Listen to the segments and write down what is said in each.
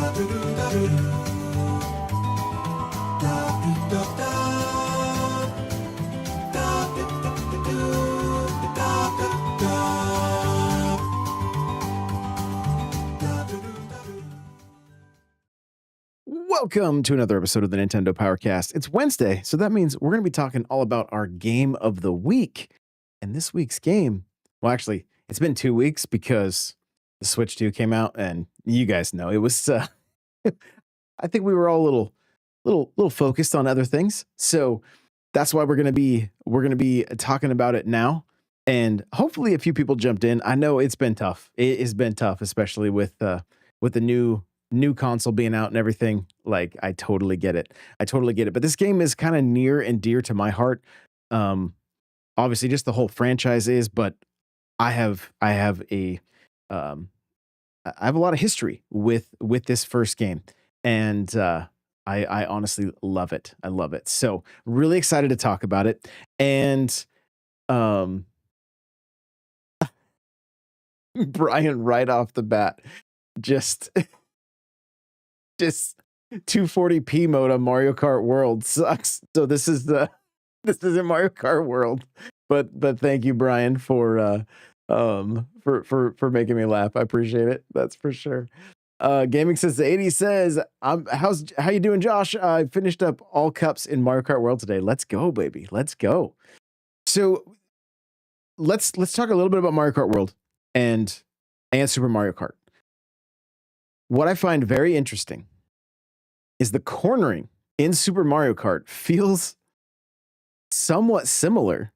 Welcome to another episode of the Nintendo Powercast. It's Wednesday, so that means we're going to be talking all about our game of the week. And this week's game, well, actually, it's been 2 weeks because the Switch 2 came out, and you guys know it was. I think we were all a little focused on other things, so that's why we're going to be talking about it now. And hopefully, a few people jumped in. I know it's been tough. It has been tough, especially with the new console being out and everything. Like, I totally get it. But this game is kind of near and dear to my heart. Obviously just the whole franchise is, but I have a lot of history with this first game, and I honestly love it. I love it. So really excited to talk about it. And Brian, right off the bat, just 240p mode on Mario Kart World sucks. So this isn't Mario Kart World, but thank you, Brian, for making me laugh. I appreciate it. That's for sure. Gaming Since the 80s says, how you doing, Josh? I finished up all cups in Mario Kart World today. Let's go, baby. Let's go. So let's talk a little bit about Mario Kart World and Super Mario Kart. What I find very interesting is the cornering in Super Mario Kart feels somewhat similar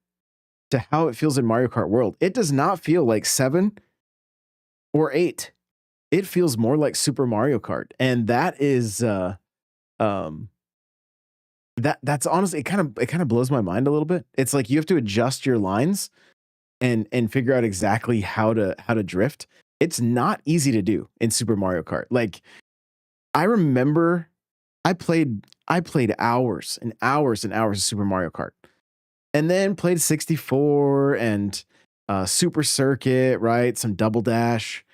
to how it feels in Mario Kart World. It does not feel like 7 or 8. It feels more like Super Mario Kart. And that is that's honestly, it kind of blows my mind a little bit. It's like you have to adjust your lines and figure out exactly how to drift. It's not easy to do in Super Mario Kart. Like, I remember I played hours and hours and hours of Super Mario Kart, and then played 64 and Super Circuit, right? Some Double Dash.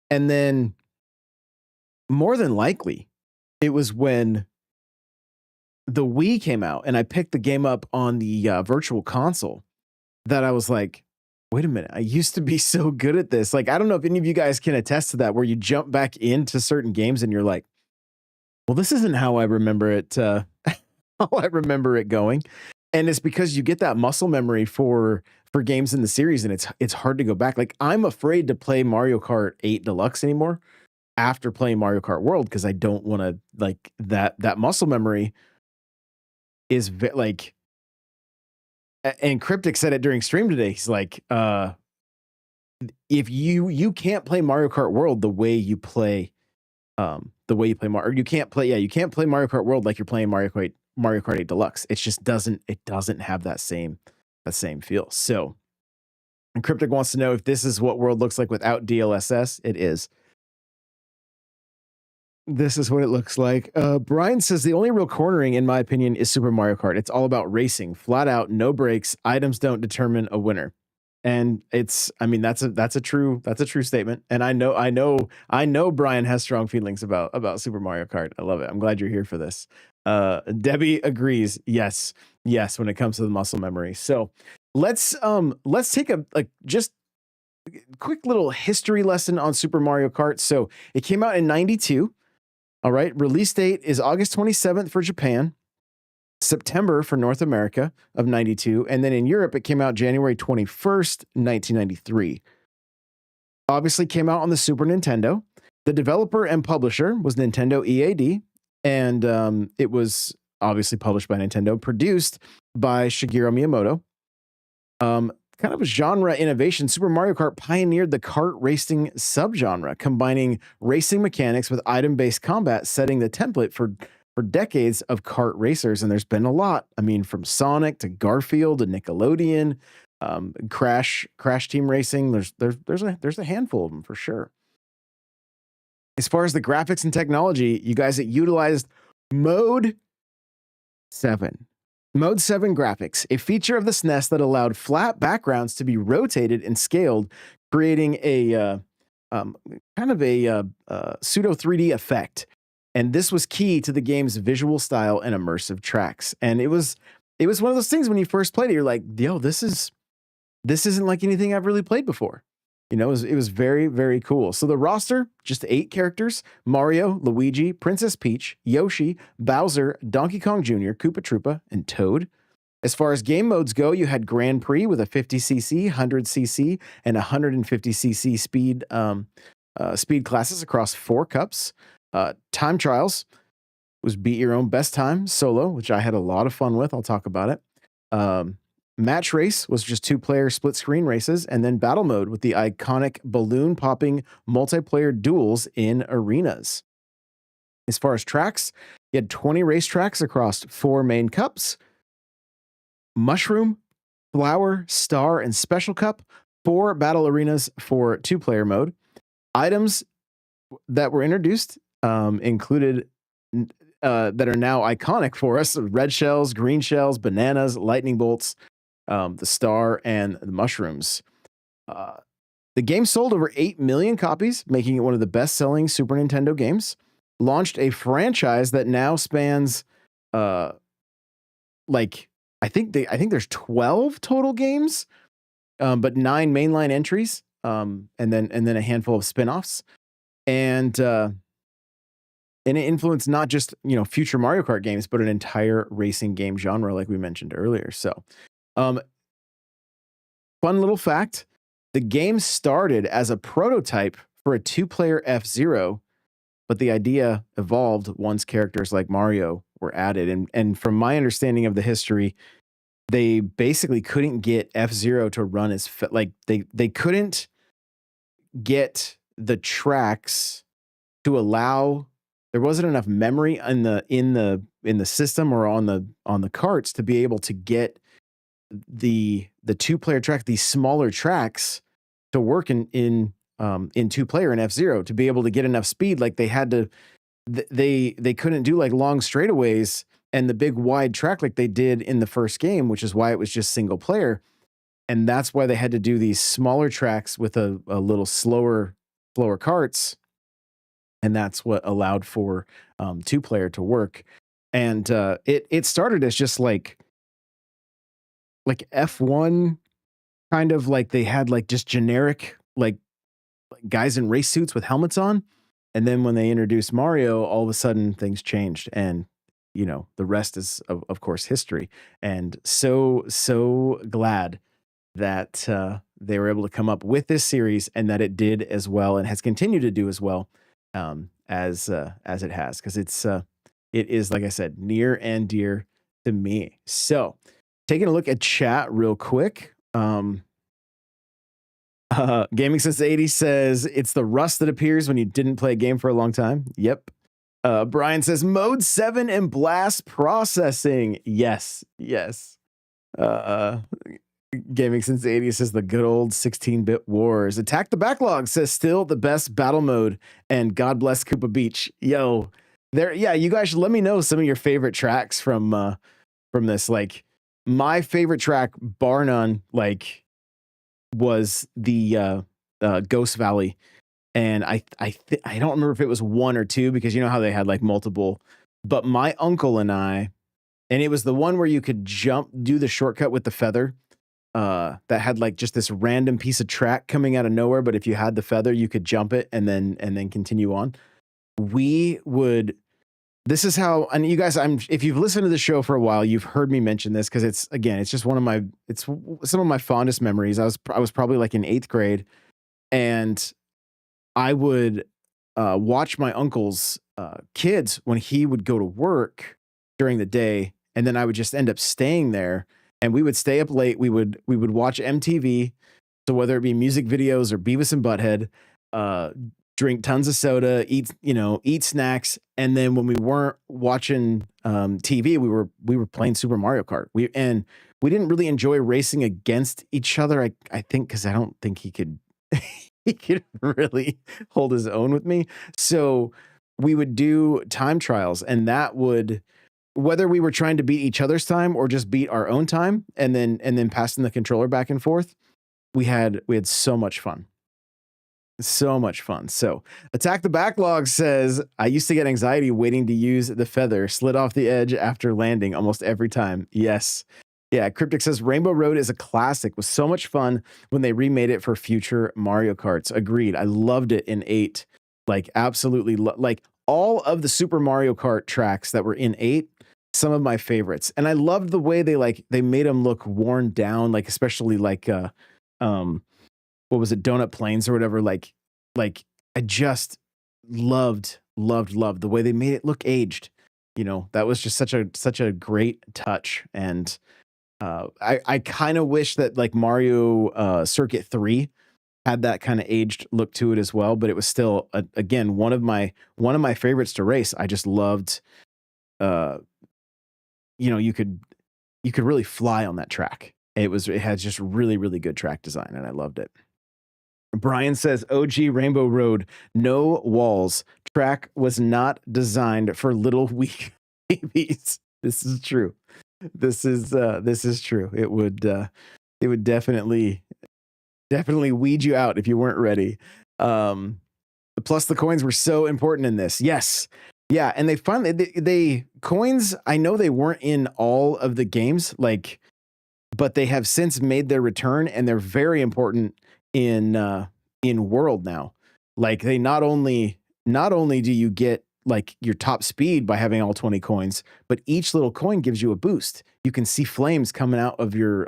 And then more than likely, it was when the Wii came out and I picked the game up on the virtual console that I was like, wait a minute, I used to be so good at this. Like, I don't know if any of you guys can attest to that, where you jump back into certain games and you're like, well, this isn't how I remember it, how I remember it going. And it's because you get that muscle memory for games in the series, and it's hard to go back. Like, I'm afraid to play Mario Kart 8 Deluxe anymore after playing Mario Kart World, because I don't want to, like, that muscle memory is like, and Cryptic said it during stream today. He's like, if you can't play Mario Kart World the way you play Mario, or you can't play Mario Kart World like you're playing Mario Kart 8 Deluxe. It just doesn't have that same feel. So, and Cryptic wants to know if this is what World looks like without DLSS. It is. This is what it looks like. Brian says the only real cornering, in my opinion, is Super Mario Kart. It's all about racing, flat out, no breaks. Items don't determine a winner. And that's a true statement. And I know Brian has strong feelings about Super Mario Kart. I love it. I'm glad you're here for this. Debbie agrees. Yes, when it comes to the muscle memory. So let's take a just quick little history lesson on Super Mario Kart. So it came out in 92. All right. Release date is August 27th for Japan, September for North America of 92. And then in Europe, it came out January 21st, 1993. Obviously came out on the Super Nintendo. The developer and publisher was Nintendo EAD. And it was obviously published by Nintendo, produced by Shigeru Miyamoto. Kind of a genre innovation, Super Mario Kart pioneered the kart racing subgenre, combining racing mechanics with item-based combat, setting the template for decades of kart racers. And there's been a lot. I mean, from Sonic to Garfield to Nickelodeon, Crash Team Racing. There's a handful of them for sure. As far as the graphics and technology, you guys, it utilized Mode 7. Mode 7 graphics, a feature of the SNES that allowed flat backgrounds to be rotated and scaled, creating a kind of a pseudo 3D effect, and this was key to the game's visual style and immersive tracks. And it was one of those things when you first played it, you're like, yo, this isn't like anything I've really played before. It was very, very cool. So the roster, just 8 characters: Mario, Luigi, Princess Peach, Yoshi, Bowser, Donkey Kong Jr., Koopa Troopa, and Toad. As far as game modes go, you had Grand Prix with a 50cc, 100cc, and 150cc speed classes across 4 cups. Time trials was beat your own best time solo, which I had a lot of fun with. I'll talk about it. Match race was just 2-player split screen races, and then battle mode with the iconic balloon popping multiplayer duels in arenas. As far as tracks, you had 20 racetracks across 4 main cups: Mushroom, Flower, Star, and Special Cup. 4 battle arenas for 2-player mode. Items that were introduced included that are now iconic for us: red shells, green shells, bananas, lightning bolts, the star, and the mushrooms. The game sold over 8 million copies, making it one of the best-selling Super Nintendo games. Launched a franchise that now spans, I think there's 12 total games, but 9 mainline entries, and then a handful of spin-offs. And it influenced not just, future Mario Kart games, but an entire racing game genre, like we mentioned earlier. So, fun little fact: the game started as a prototype for a 2-player F-Zero, but the idea evolved once characters like Mario were added. And from my understanding of the history, they basically couldn't get F-Zero to run as they couldn't get the tracks to allow. There wasn't enough memory in the system or on the carts to be able to get the 2-player track, these smaller tracks, to work in 2-player in F-Zero, to be able to get enough speed. Like they had to, they couldn't do like long straightaways and the big wide track like they did in the first game, which is why it was just single player. And that's why they had to do these smaller tracks with a little slower carts. And that's what allowed for 2-player to work. And it started as just like F1, kind of like they had like just generic like guys in race suits with helmets on. And then when they introduced Mario, all of a sudden things changed. And the rest is of course history. And so glad that they were able to come up with this series, and that it did as well and has continued to do as well as it has, because it is, like I said, near and dear to me. So taking a look at chat real quick. Gaming Since the 80s says it's the rust that appears when you didn't play a game for a long time. Yep. Brian says mode 7 and blast processing. Yes. Gaming Since the 80s says the good old 16-bit wars. Attack the Backlog says still the best battle mode, and God bless Koopa Beach. Yo, there. Yeah, you guys should let me know some of your favorite tracks from this. Like, my favorite track, bar none, like, was the Ghost Valley. And I don't remember if it was 1 or 2, because you know how they had like multiple, but my uncle and I, and it was the one where you could do the shortcut with the feather, that had like just this random piece of track coming out of nowhere, but if you had the feather, you could jump it and then continue on. This is how, and you guys, if you've listened to the show for a while, you've heard me mention this, because it's just it's some of my fondest memories. I was probably like in 8th grade, and I would watch my uncle's kids when he would go to work during the day, and then I would just end up staying there, and we would stay up late. We would watch MTV, so whether it be music videos or Beavis and Butthead, drink tons of soda, eat snacks, and then when we weren't watching TV, we were playing Super Mario Kart. We didn't really enjoy racing against each other. I think because I don't think he could he could really hold his own with me. So we would do time trials, and that would, whether we were trying to beat each other's time or just beat our own time, and then passing the controller back and forth, we had so much fun. So much fun. So, Attack the Backlog says, I used to get anxiety waiting to use the feather, slid off the edge after landing almost every time. Yes. Yeah, Cryptic says Rainbow Road is a classic. Was so much fun when they remade it for future Mario Karts. Agreed. I loved it in 8. Like absolutely like all of the Super Mario Kart tracks that were in 8, some of my favorites. And I loved the way they made them look worn down, like especially like what was it, Donut Plains or whatever. Like I just loved the way they made it look aged. You know, that was just such a great touch. And I kind of wish that like Mario Circuit 3 had that kind of aged look to it as well, but it was still again one of my favorites to race. I just loved you know, you could really fly on that track. It had just really good track design, and I loved it. Brian says OG Rainbow Road, no walls. Track was not designed for little weak babies. This is true. This is true. It would definitely weed you out if you weren't ready. Plus the coins were so important in this. Yes. Yeah, and they coins, I know they weren't in all of the games, like, but they have since made their return, and they're very important in World now. Like they not only do you get like your top speed by having all 20 coins, but each little coin gives you a boost. You can see flames coming out of your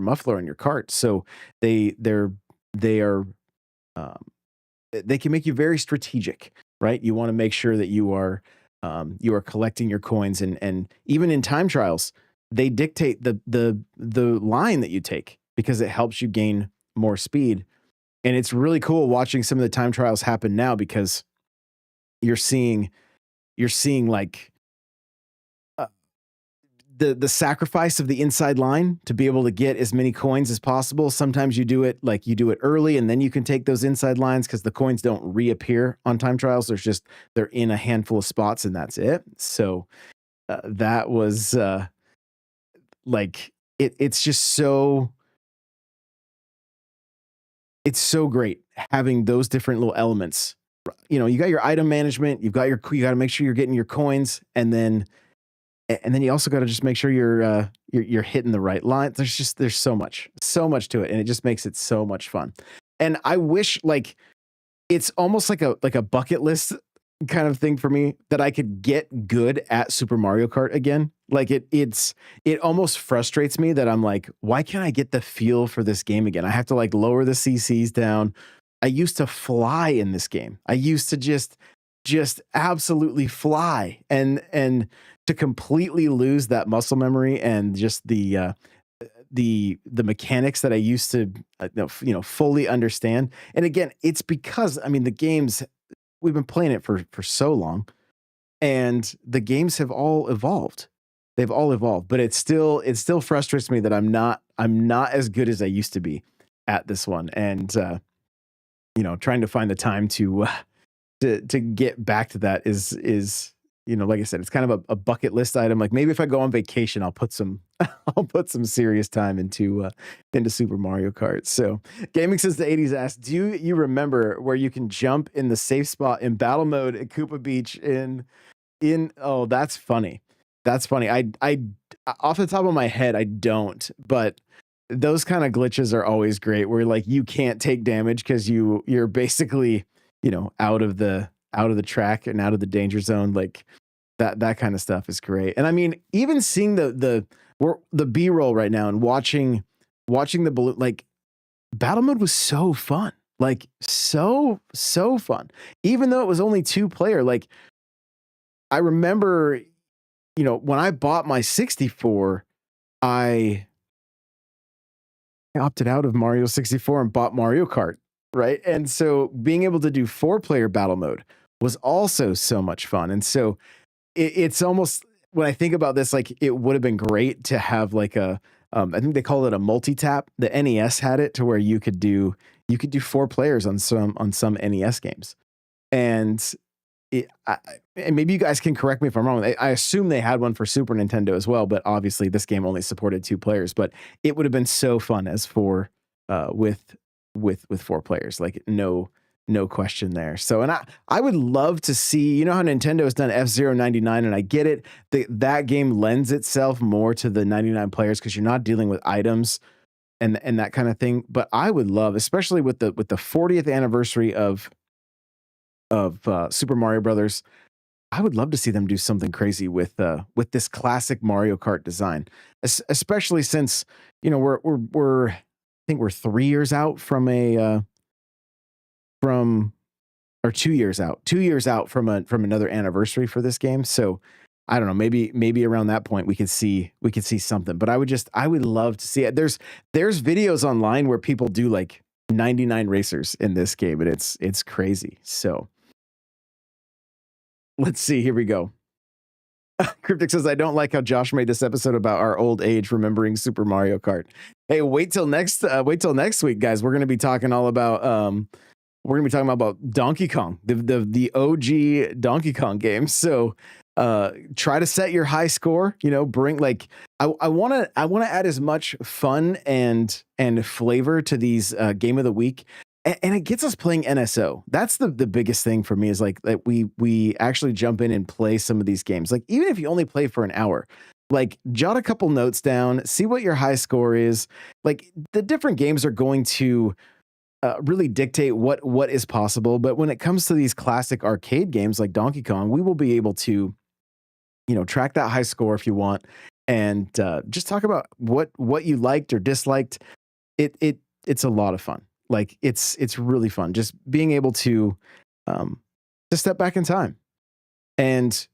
muffler on your cart. So they can make you very strategic, right? You want to make sure that you are collecting your coins, and even in time trials, they dictate the line that you take because it helps you gain more speed. And it's really cool watching some of the time trials happen now because you're seeing like the sacrifice of the inside line to be able to get as many coins as possible. Sometimes you do it early, and then you can take those inside lines because the coins don't reappear on time trials. They're in a handful of spots, and that's it. So that was like it's just so. It's so great having those different little elements. You know, you got your item management, you got to make sure you're getting your coins, and then you also got to just make sure you're hitting the right line. There's so much to it, and it just makes it so much fun. And I wish like it's almost like a bucket list kind of thing for me that I could get good at Super Mario Kart again. Like it almost frustrates me that I'm like, why can't I get the feel for this game again? I have to like lower the CCs down. I used to fly in this game. I used to just absolutely fly, and to completely lose that muscle memory and just the mechanics that I used to fully understand. And again, it's because I mean the games, we've been playing it for so long, and the games have all evolved. They've all evolved, but it still frustrates me that I'm not as good as I used to be at this one. And trying to find the time to get back to that is like I said, it's kind of a bucket list item. Like maybe if I go on vacation, I'll put some serious time into Super Mario Kart. So Gaming Since the 80s asked, do you remember where you can jump in the safe spot in battle mode at Koopa Beach in oh, that's funny. That's funny. I off the top of my head, I don't, but those kind of glitches are always great where like you can't take damage because you're basically, out of the track and out of the danger zone. Like that kind of stuff is great. And I mean, even seeing the B-roll right now and watching the balloon, like battle mode was so fun. Like so fun. Even though it was only 2-player, like I remember, when I bought my 64, I opted out of Mario 64 and bought Mario Kart, right? And so being able to do 4-player battle mode was also so much fun. And so it's almost, when I think about this, like it would have been great to have like I think they call it a multi-tap. The NES had it to where you could do 4 players on some NES games. And and maybe you guys can correct me if I'm wrong. I assume they had one for Super Nintendo as well, but obviously this game only supported 2 players. But it would have been so fun as with 4 players. Like no no question there. So, and I would love to see, you know how Nintendo has done F-Zero 99, and I get it. That game lends itself more to the 99 players because you're not dealing with items and that kind of thing. But I would love, especially with the 40th anniversary of Super Mario Brothers, I would love to see them do something crazy with this classic Mario Kart design, especially since we're I think we're 3 years out from a from or 2 years out from another anniversary for this game. So I don't know, maybe around that point we could see something. But I would love to see it. There's videos online where people do like 99 racers in this game, and it's crazy. So let's see. Here we go. Cryptic says, I don't like how Josh made this episode about our old age remembering Super Mario Kart. Hey, wait till next week, guys. We're gonna be talking all about Donkey Kong, the OG Donkey Kong game. So try to set your high score, bring like I want to add as much fun and flavor to these game of the week. And it gets us playing NSO. That's the biggest thing for me, is like that we actually jump in and play some of these games. Like, even if you only play for an hour, like jot a couple notes down, see what your high score is. Like, the different games are going to really dictate what is possible. But when it comes to these classic arcade games like Donkey Kong, we will be able to, track that high score if you want, and just talk about what you liked or disliked. It's a lot of fun. Like, it's really fun just being able to step back in time. And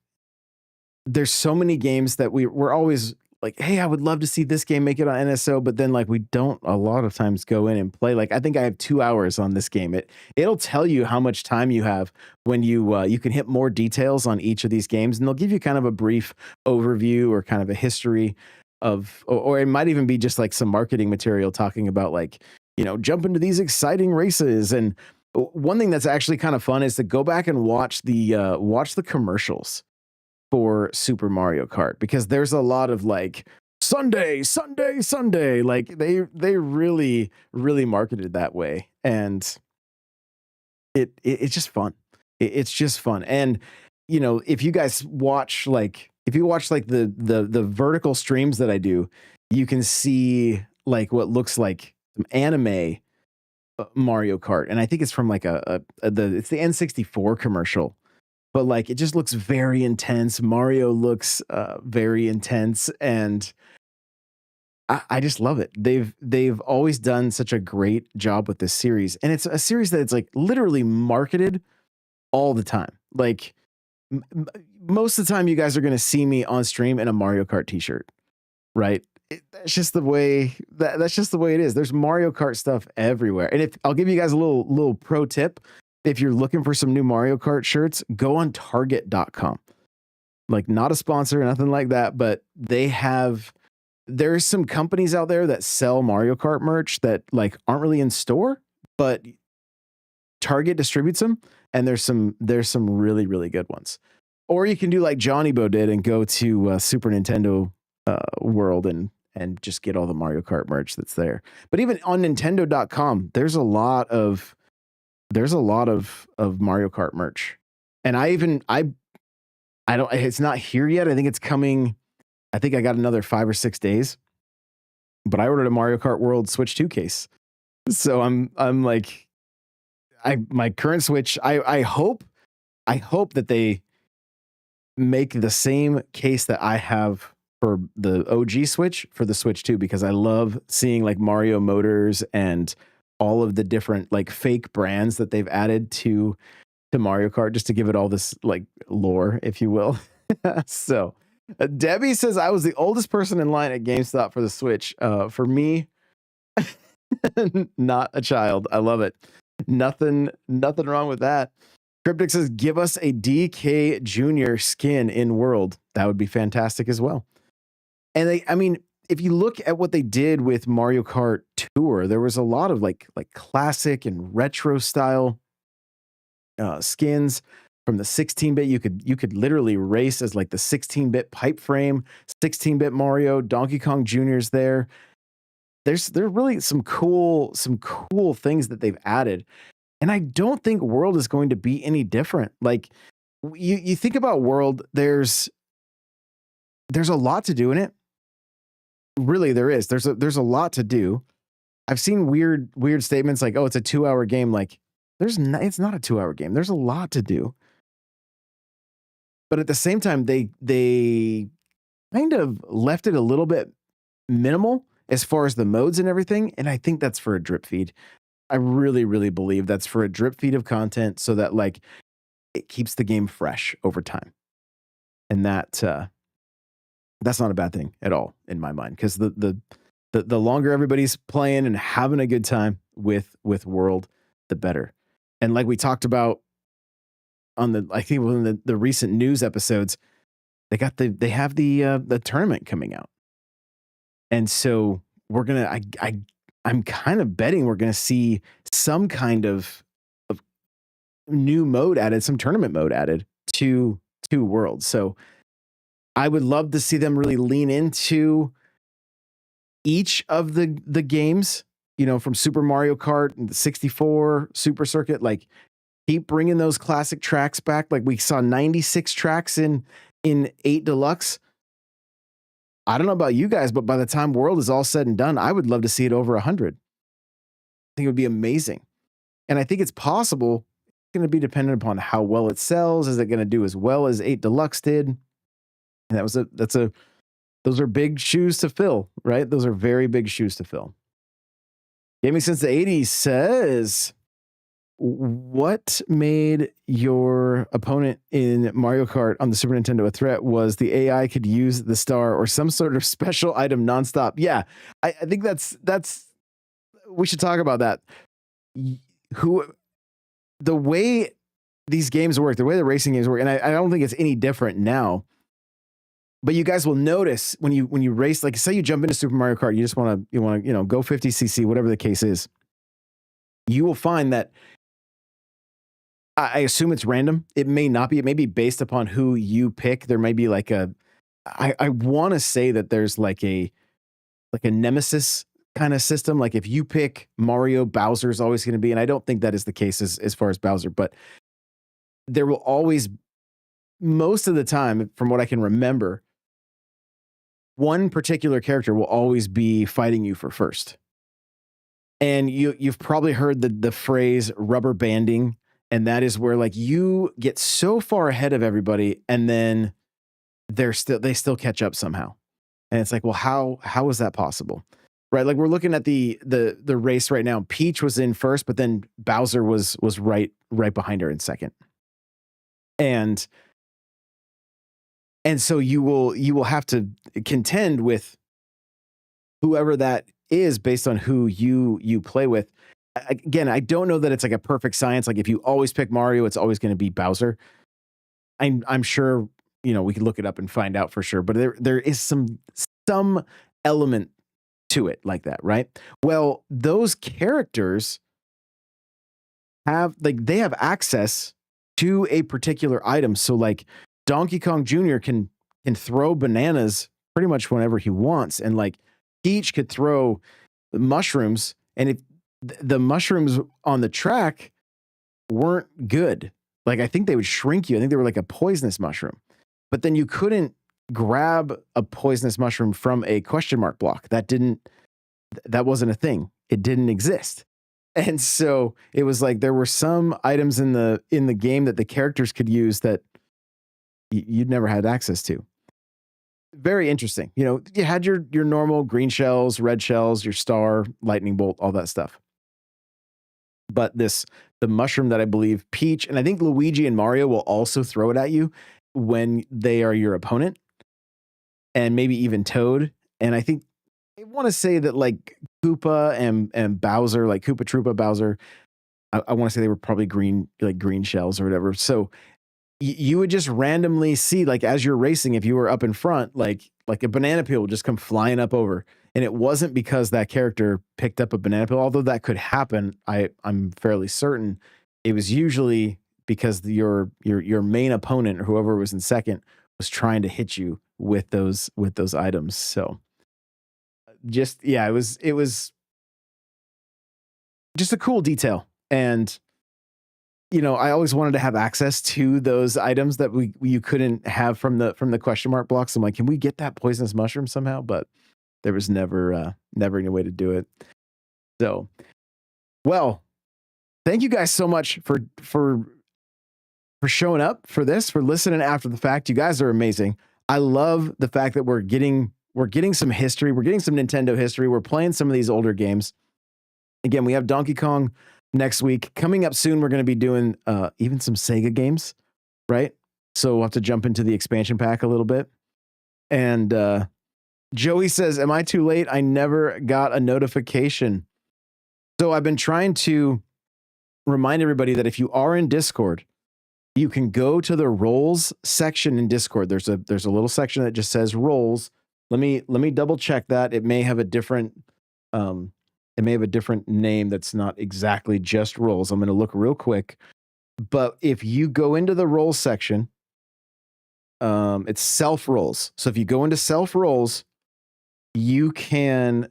there's so many games that we're always like, hey, I would love to see this game make it on NSO, but then like we don't a lot of times go in and play. Like, I think I have 2 hours on this game. It'll tell you how much time you have when you can hit more details on each of these games, and they'll give you kind of a brief overview or kind of a history of, or it might even be just like some marketing material talking about like, jump into these exciting races. And one thing that's actually kind of fun is to go back and watch the commercials for Super Mario Kart, because there's a lot of like Sunday, Sunday, Sunday. Like they really, really marketed that way. And it's just fun. It's just fun. And if you guys watch the vertical streams that I do, you can see like what looks like some anime Mario Kart. And I think it's from like it's the N64 commercial. But like, it just looks very intense. Mario looks very intense, and I just love it. They've always done such a great job with this series, and it's a series that it's like literally marketed all the time. Like most of the time, you guys are going to see me on stream in a Mario Kart t-shirt, right? That's just the way that's just the way it is. There's Mario Kart stuff everywhere. And if I'll give you guys a little pro tip. If you're looking for some new Mario Kart shirts, go on Target.com. Like, not a sponsor, nothing like that, but there's some companies out there that sell Mario Kart merch that like aren't really in store, but Target distributes them, and there's some really, really good ones. Or you can do like Johnny Bo did and go to Super Nintendo World and just get all the Mario Kart merch that's there. But even on Nintendo.com, there's a lot of Mario Kart merch. And I don't, it's not here yet. I think it's coming. I think I got another 5 or 6 days, but I ordered a Mario Kart World Switch 2 case. So I'm like, my current Switch, I hope that they make the same case that I have for the OG Switch for the Switch 2, because I love seeing like Mario Motors and all of the different like fake brands that they've added to Mario Kart, just to give it all this like lore, if you will. So Debbie says, I was the oldest person in line at GameStop for the Switch. For me, not a child. I love it. Nothing wrong with that. Cryptic says, give us a DK Jr. skin in World. That would be fantastic as well. And if you look at what they did with Mario Kart Tour, there was a lot of like classic and retro style skins from the 16-bit. You could literally race as like the 16-bit pipe frame, 16-bit Mario, Donkey Kong Jr.'s there. There are really some cool things that they've added. And I don't think World is going to be any different. Like you think about World, there's a lot to do in it. Really, there is. There's a lot to do. I've seen weird statements like, "Oh, it's a 2-hour game." Like, it's not a 2-hour game. There's a lot to do. But at the same time, they kind of left it a little bit minimal as far as the modes and everything, and I think that's for a drip feed. I really, really believe that's for a drip feed of content so that like it keeps the game fresh over time. And that's not a bad thing at all in my mind because the longer everybody's playing and having a good time with World, the better. And like we talked about on I think one of the recent news episodes, they have the tournament coming out. And so we're gonna I'm kind of betting we're gonna see some kind of new mode added, some tournament mode added to Worlds. So I would love to see them really lean into each of the games, from Super Mario Kart and the 64 Super Circuit, like keep bringing those classic tracks back. Like we saw 96 tracks in 8 Deluxe. I don't know about you guys, but by the time World is all said and done, I would love to see it over 100. I think it would be amazing. And I think it's possible. It's going to be dependent upon how well it sells. Is it going to do as well as 8 Deluxe did? And those are big shoes to fill, right? Those are very big shoes to fill. Gaming Since the 80s says, what made your opponent in Mario Kart on the Super Nintendo a threat was the AI could use the star or some sort of special item nonstop. Yeah, I think that's we should talk about that. The way these games work, the way the racing games work, and I don't think it's any different now. But you guys will notice when you race, like say you jump into Super Mario Kart, you just want to go 50cc, whatever the case is. You will find that I assume it's random. It may not be. It may be based upon who you pick. There may be like I want to say that there's like a nemesis kind of system. Like if you pick Mario, Bowser is always going to be, and I don't think that is the case as far as Bowser, but there will always, most of the time, from what I can remember, one particular character will always be fighting you for first. And you've probably heard the phrase rubber banding, and that is where like you get so far ahead of everybody, and then they still catch up somehow. And it's like, well, how is that possible? Right? Like we're looking at the race right now. Peach was in first, but then Bowser was right behind her in second. And so you will have to contend with whoever that is based on who you play with. Again, I don't know that it's like a perfect science. Like if you always pick Mario, it's always going to be Bowser. I'm sure, we could look it up and find out for sure, but there is some element to it like that, right? Well, those characters they have access to a particular item. So like Donkey Kong Jr. can throw bananas pretty much whenever he wants, and like Peach could throw mushrooms, and if the mushrooms on the track weren't good, like I think they would shrink you. I think they were like a poisonous mushroom, but then you couldn't grab a poisonous mushroom from a question mark block. That wasn't a thing. It didn't exist. And so it was like there were some items in the game that the characters could use that you'd never had access to. Very interesting. You had your normal green shells, red shells, your star, lightning bolt, all that stuff. But the mushroom that I believe Peach and I think Luigi and Mario will also throw it at you when they are your opponent, and maybe even Toad. And I want to say that like Koopa and Bowser, like Koopa Troopa Bowser, I want to say they were probably green shells or whatever. So you would just randomly see, like as you're racing, if you were up in front, like a banana peel would just come flying up over. And it wasn't because that character picked up a banana peel, although that could happen. I'm fairly certain it was usually because your main opponent or whoever was in second was trying to hit you with those items. So it was just a cool detail. And I always wanted to have access to those items that you couldn't have from the question mark blocks. I'm like, can we get that poisonous mushroom somehow? But there was never any way to do it. So, well, thank you guys so much for showing up for this, for listening after the fact. You guys are amazing. I love the fact that we're getting some history. We're getting some Nintendo history. We're playing some of these older games. Again, we have Donkey Kong next week. Coming up soon, we're going to be doing even some Sega games, right? So we'll have to jump into the expansion pack a little bit. And Joey says, am I too late? I never got a notification. So I've been trying to remind everybody that if you are in Discord, you can go to the roles section in Discord. There's a little section that just says roles. Let me double check that. It may have a different name that's not exactly just roles. I'm going to look real quick. But if you go into the roles section, it's self roles. So if you go into self roles, you can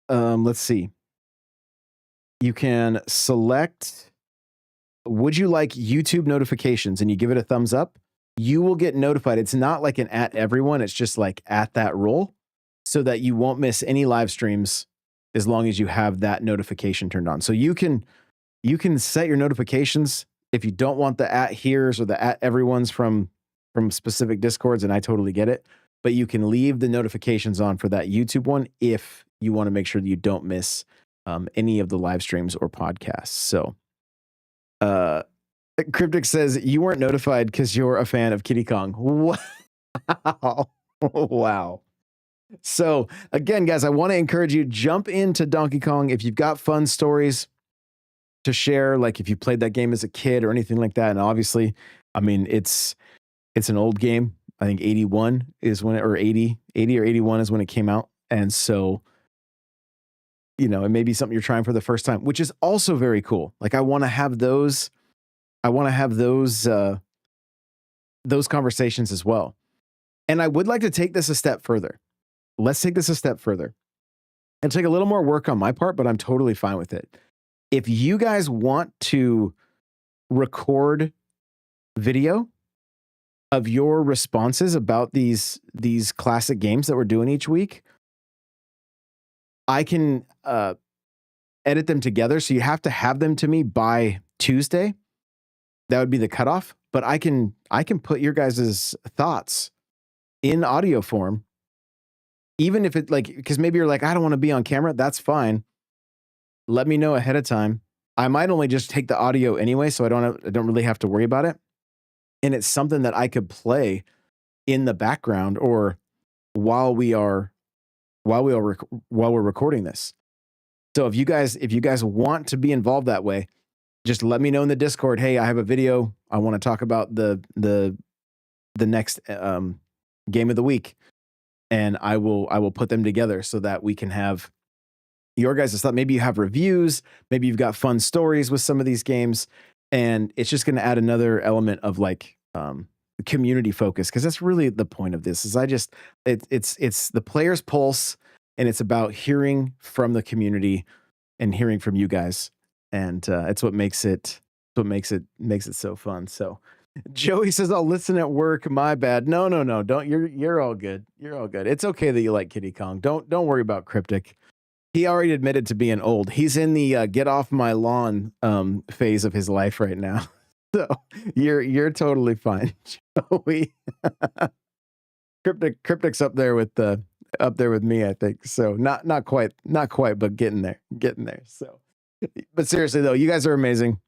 let's see. You can select, would you like YouTube notifications? And you give it a thumbs up. You will get notified. It's not like an at everyone. It's just like at that role, so that you won't miss any live streams as long as you have that notification turned on. So you can set your notifications if you don't want the at here's or the at everyone's from specific Discords, and I totally get it. But you can leave the notifications on for that YouTube one if you want to make sure that you don't miss any of the live streams or podcasts. So Cryptic says you weren't notified because you're a fan of Kiddy Kong. Wow. Wow. So again, guys, I want to encourage you, jump into Donkey Kong. If you've got fun stories to share, like if you played that game as a kid or anything like that. And obviously, I mean, it's an old game. I think 81 is when or 80 or 81 is when it came out. And so, it may be something you're trying for the first time, which is also very cool. Like I want to have those conversations as well. And I would like to take this a step further. Let's take this a step further. It'll take a little more work on my part, but I'm totally fine with it. If you guys want to record video of your responses about these classic games that we're doing each week, I can edit them together. So you have to have them to me by Tuesday. That would be the cutoff. But I can put your guys' thoughts in audio form. Even if it because maybe you're like, I don't want to be on camera. That's fine. Let me know ahead of time. I might only just take the audio anyway, so I don't really have to worry about it. And it's something that I could play in the background or while we're recording this. So if you guys want to be involved that way, just let me know in the Discord. Hey, I have a video. I want to talk about the next game of the week. And I will put them together so that we can have your guys' thought. Maybe you have reviews. Maybe you've got fun stories with some of these games, and it's just going to add another element of community focus, because that's really the point of this. Is it's the player's pulse, and it's about hearing from the community and hearing from you guys, and it's what makes it so fun. So. Joey says, I'll listen at work. My bad. No. Don't. You're all good. You're all good. It's okay that you like Kiddy Kong. Don't worry about Cryptic. He already admitted to being old. He's in the get off my lawn phase of his life right now. So you're totally fine, Joey. Cryptic's up there with me, I think. So not quite, but getting there. So, but seriously though, you guys are amazing.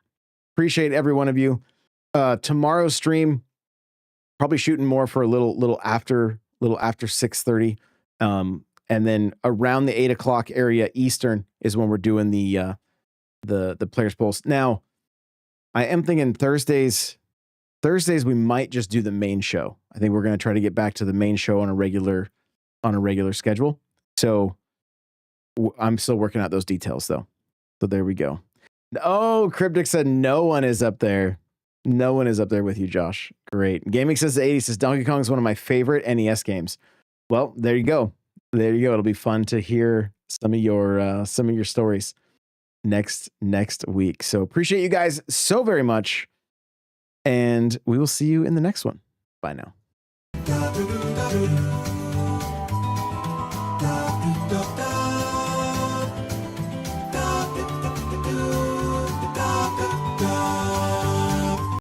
Appreciate every one of you. Tomorrow's stream, probably shooting more for a little after 6:30. And then around the 8 o'clock area Eastern is when we're doing the players pulse. Now, I am thinking Thursdays we might just do the main show. I think we're going to try to get back to the main show on a regular schedule. So I'm still working out those details though. So there we go. Oh, Cryptic said no one is up there. No one is up there with you, Josh. Great. Gaming says the 80s says Donkey Kong is one of my favorite NES games. Well, there you go. It'll be fun to hear some of your stories. next week. So appreciate you guys so very much, and we will see you in the next one. Bye now.